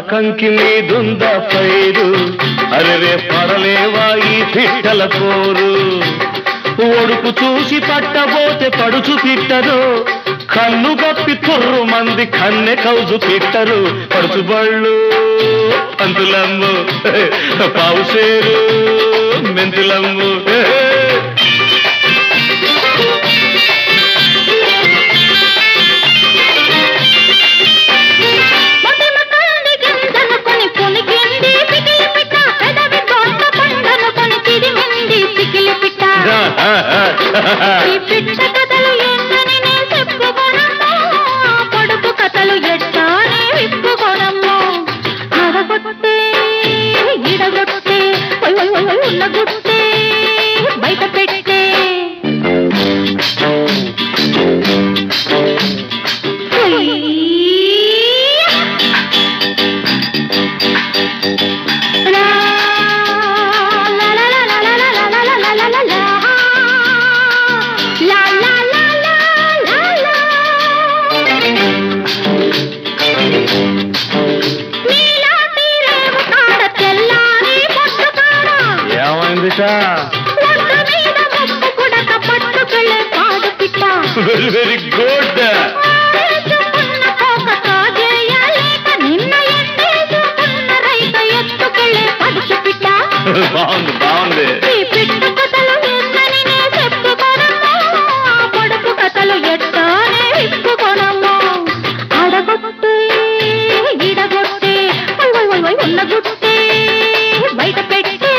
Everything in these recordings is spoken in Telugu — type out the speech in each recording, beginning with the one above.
కంకి మీదుందా పైరు అరెరే పడలేవా ఈ పిట్టల పోరు ఒడుపు చూసి పట్టబోతే పడుచు పిట్టరు కన్ను గప్పి తుర్రు మంది కన్నె కౌజు పిట్టరు పడుచుబళ్ళు పంతులమ్ము పావుసేరు మెంతులమ్ము పిట్ట కథలు ఎన్నని నే చెప్పుకోనమ్మో పొడుపు కథలు ఎట్టానే విప్పుకోనమ్మో అడగొట్టే ఇడగొట్టే ఉన్నగొట్టే బయట పెట్టే వెరీ గుడ్ బాగుంది బాగుంది పొడుపు కథలు ఎట్టానే విప్పుకోనమ్మో అడగొట్టే ఇడగొట్టే ఉన్నగొట్టే బయట పెట్టే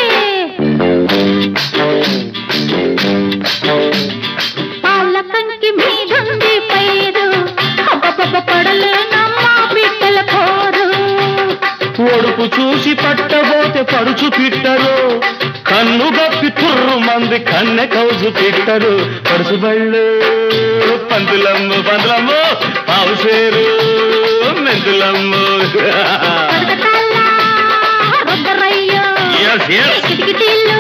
పాల కంకి మీదుంది పైరు పడలేనమ్మా పిట్టల పోరు ఒడుపు చూసి పట్టబోతే పడుచు పిట్టరు కన్ను గప్పి తుర్రు మంది కన్నె కౌజు పిట్టరు పడుచుబళ్ళు పంతులమ్ము పంతులమ్ము పావుసేరు మెంతులమ్ము రొద్దరయ్యో yes, yes. కిటికీలు